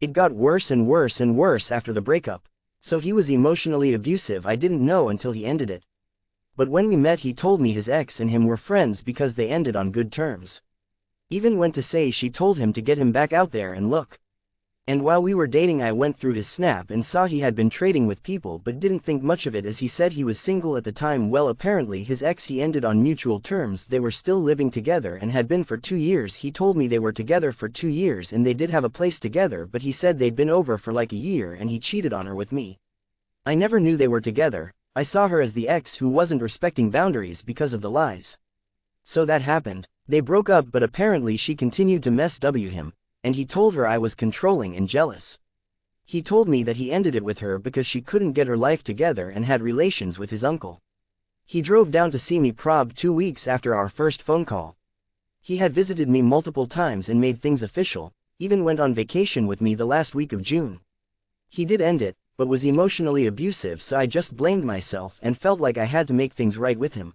It got worse and worse and worse after the breakup. So he was emotionally abusive. I didn't know until he ended it. But when we met he told me his ex and him were friends because they ended on good terms. Even went to say she told him to get him back out there and look. And while we were dating I went through his Snap and saw he had been trading with people but didn't think much of it as he said he was single at the time. Well, apparently his ex he ended on mutual terms. They were still living together and had been for 2 years. He told me they were together for 2 years and they did have a place together, but he said they'd been over for like a year and he cheated on her with me. I never knew they were together. I saw her as the ex who wasn't respecting boundaries because of the lies. So that happened. They broke up, but apparently she continued to mess with him. And he told her I was controlling and jealous. He told me that he ended it with her because she couldn't get her life together and had relations with his uncle. He drove down to see me prob 2 weeks after our first phone call. He had visited me multiple times and made things official, even went on vacation with me the last week of June. He did end it, but was emotionally abusive, so I just blamed myself and felt like I had to make things right with him.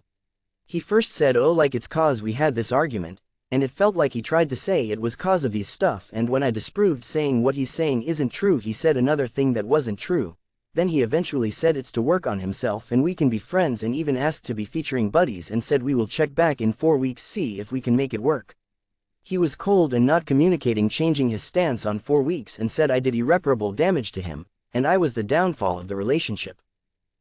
He first said, oh, like it's cause we had this argument. And it felt like he tried to say it was cause of these stuff, and when I disproved saying what he's saying isn't true, he said another thing that wasn't true. Then he eventually said it's to work on himself and we can be friends, and even asked to be featuring buddies and said we will check back in 4 weeks, see if we can make it work. He was cold and not communicating, changing his stance on 4 weeks, and said I did irreparable damage to him, and I was the downfall of the relationship.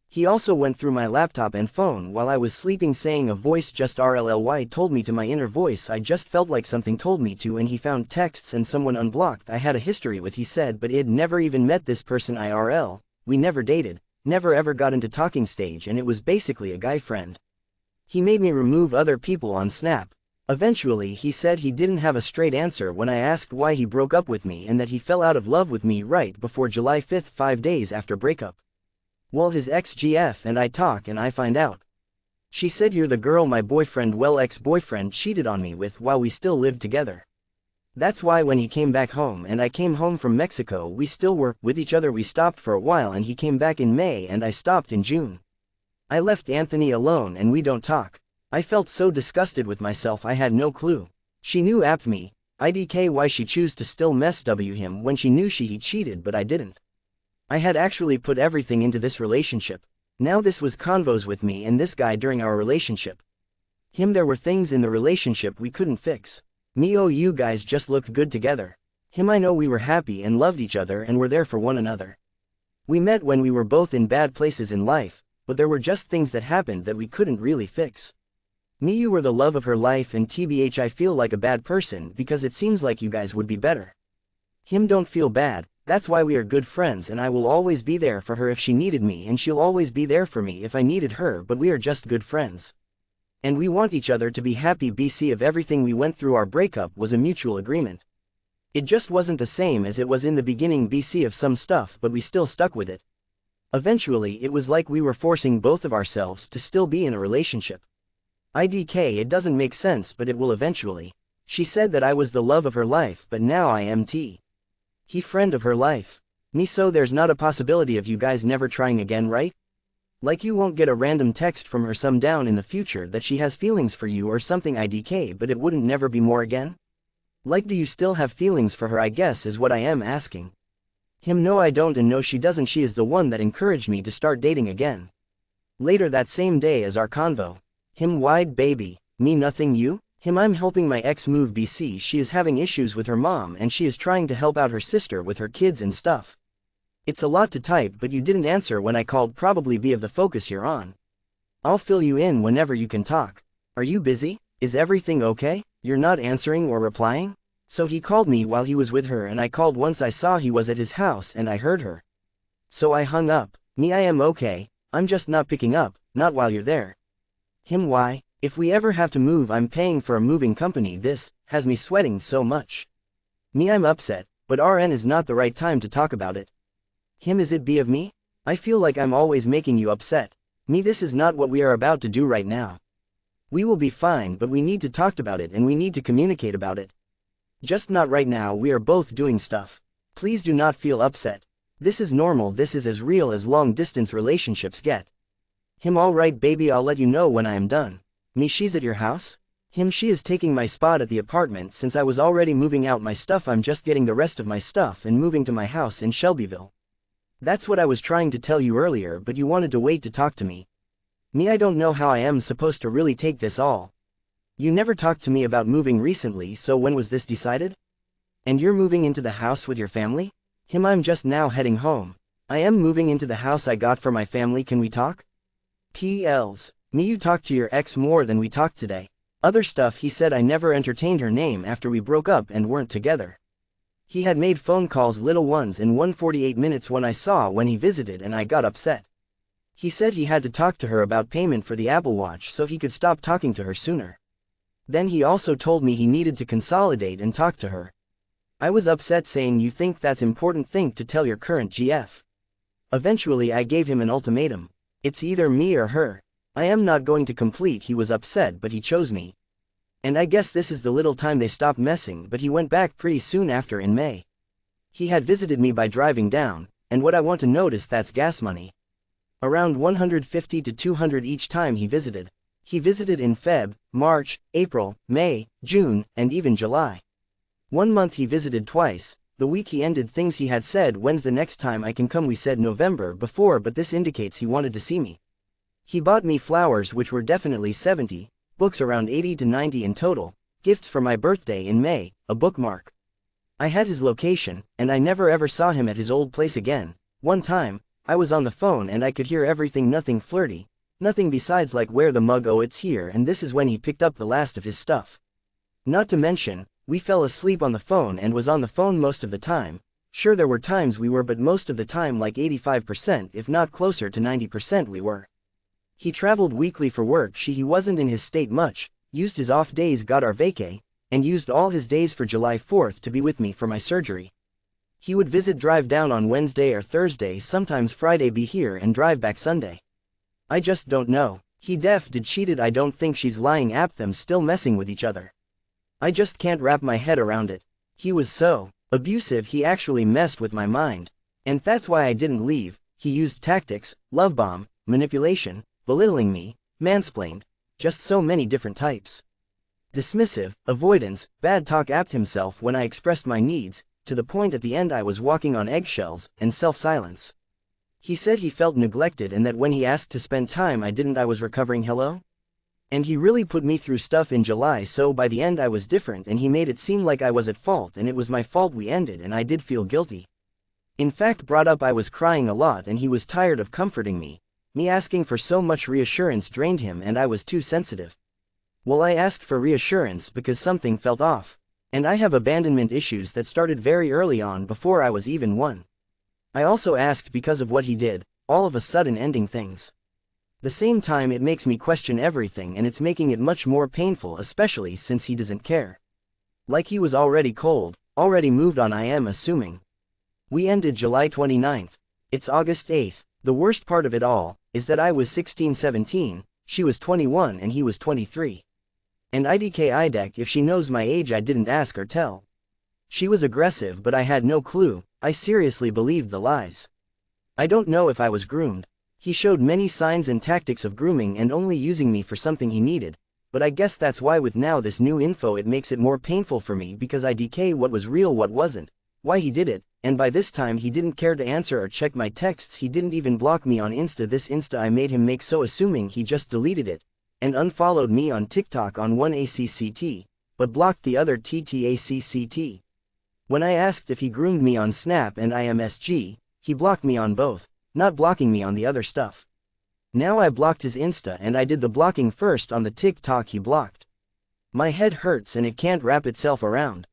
He also went through my laptop and phone while I was sleeping, saying a voice just RLLY told me to my inner voice. I just felt like something told me to, and he found texts and someone unblocked I had a history with, he said, but he'd never even met this person IRL, we never dated, never ever got into talking stage, and it was basically a guy friend. He made me remove other people on Snap. Eventually he said he didn't have a straight answer when I asked why he broke up with me, and that he fell out of love with me right before July 5th, 5 days after breakup. Well, his ex-GF and I talk and I find out. She said you're the girl my boyfriend, well, ex-boyfriend, cheated on me with while we still lived together. That's why when he came back home and I came home from Mexico we still were with each other. We stopped for a while and he came back in May and I stopped in June. I left Anthony alone and we don't talk. I felt so disgusted with myself I had no clue. She knew apt me. IDK why she choose to still mess with him when she knew he cheated, but I didn't. I had actually put everything into this relationship. Now this was convos with me and this guy during our relationship. There were things in the relationship we couldn't fix. Me, oh, you guys just looked good together. I know we were happy and loved each other and were there for one another. We met when we were both in bad places in life, but there were just things that happened that we couldn't really fix. You were the love of her life, and TBH I feel like a bad person because it seems like you guys would be better. Don't feel bad. That's why we are good friends, and I will always be there for her if she needed me, and she'll always be there for me if I needed her, but we are just good friends. And we want each other to be happy. BC of everything we went through, our breakup was a mutual agreement. It just wasn't the same as it was in the beginning. BC of some stuff, but we still stuck with it. Eventually it was like we were forcing both of ourselves to still be in a relationship. IDK it doesn't make sense, but it will eventually. She said that I was the love of her life, but now I am he friend of her life. So there's not a possibility of you guys never trying again, right? Like you won't get a random text from her some down in the future that she has feelings for you or something, IDK, but it wouldn't never be more again? Like, do you still have feelings for her, I guess is what I am asking. No, I don't, and no, she doesn't. She is the one that encouraged me to start dating again. Later that same day as our convo. Wide baby. Me nothing, you? I'm helping my ex move. BC she is having issues with her mom and she is trying to help out her sister with her kids and stuff. It's a lot to type, but you didn't answer when I called, probably be of the focus you're on. I'll fill you in whenever you can talk. Are you busy? Is everything okay? You're not answering or replying? So he called me while he was with her and I called once I saw he was at his house and I heard her. So I hung up. I am okay, I'm just not picking up, not while you're there. Why? If we ever have to move, I'm paying for a moving company. This has me sweating so much. I'm upset, but RN is not the right time to talk about it. Is it be of me? I feel like I'm always making you upset. This is not what we are about to do right now. We will be fine, but we need to talk about it and we need to communicate about it. Just not right now, we are both doing stuff. Please do not feel upset. This is normal, this is as real as long distance relationships get. Alright baby, I'll let you know when I am done. She's at your house? She is taking my spot at the apartment since I was already moving out my stuff. I'm just getting the rest of my stuff and moving to my house in Shelbyville. That's what I was trying to tell you earlier, but you wanted to wait to talk to me. I don't know how I am supposed to really take this all. You never talked to me about moving recently, so when was this decided? And you're moving into the house with your family? I'm just now heading home. I am moving into the house I got for my family. Can we talk? PLs. You talked to your ex more than we talked today. Other stuff. He said I never entertained her name after we broke up and weren't together. He had made phone calls, little ones, in 1:48 minutes when I saw when he visited, and I got upset. He said he had to talk to her about payment for the Apple Watch so he could stop talking to her sooner. Then he also told me he needed to consolidate and talk to her. I was upset, saying, you think that's important thing to tell your current GF? Eventually I gave him an ultimatum. It's either me or her. I am not going to complete. He was upset, but he chose me. And I guess this is the little time they stopped messing, but he went back pretty soon after in May. He had visited me by driving down, and what I want to notice, that's gas money. Around 150 to 200 each time he visited. He visited in Feb, March, April, May, June, and even July. One month he visited twice. The week he ended things, he had said, when's the next time I can come? We said November before, but this indicates he wanted to see me. He bought me flowers, which were definitely 70, books around 80 to 90 in total, gifts for my birthday in May, a bookmark. I had his location, and I never ever saw him at his old place again. One time, I was on the phone and I could hear everything, nothing flirty, nothing besides like, where the mug, oh it's here, and this is when he picked up the last of his stuff. Not to mention, we fell asleep on the phone and was on the phone most of the time. Sure, there were times we were, but most of the time like 85%, if not closer to 90% we were. He traveled weekly for work. He wasn't in his state much, used his off days, got our vacay, and used all his days for July 4th to be with me for my surgery. He would visit, drive down on Wednesday or Thursday, sometimes Friday, be here and drive back Sunday. I just don't know. He did cheated. I don't think she's lying. App them still messing with each other. I just can't wrap my head around it. He was so abusive, he actually messed with my mind. And that's why I didn't leave. He used tactics, love bomb, manipulation, belittling me, mansplained, just so many different types. Dismissive, avoidance, bad talk. Apped himself when I expressed my needs, to the point at the end I was walking on eggshells, and self-silence. He said he felt neglected and that when he asked to spend time I didn't. I was recovering. Hello? And he really put me through stuff in July, so by the end I was different, and he made it seem like I was at fault and it was my fault we ended, and I did feel guilty. In fact, brought up I was crying a lot and he was tired of comforting me. Me asking for so much reassurance drained him and I was too sensitive. Well, I asked for reassurance because something felt off. And I have abandonment issues that started very early on, before I was even one. I also asked because of what he did, all of a sudden ending things. The same time it makes me question everything, and it's making it much more painful, especially since he doesn't care. Like he was already cold, already moved on, I am assuming. We ended July 29th. It's August 8th. The worst part of it all is that I was 16-17, she was 21 and he was 23. And IDK if she knows my age, I didn't ask or tell. She was aggressive, but I had no clue. I seriously believed the lies. I don't know if I was groomed. He showed many signs and tactics of grooming and only using me for something he needed, but I guess that's why with now this new info it makes it more painful for me, because IDK what was real, what wasn't, why he did it, and by this time he didn't care to answer or check my texts. He didn't even block me on Insta. This Insta I made him make, so assuming he just deleted it, and unfollowed me on TikTok on one ACCT, but blocked the other TTACCT. When I asked if he groomed me on Snap and IMSG, he blocked me on both, not blocking me on the other stuff. Now I blocked his Insta and I did the blocking first on the TikTok he blocked. My head hurts and it can't wrap itself around.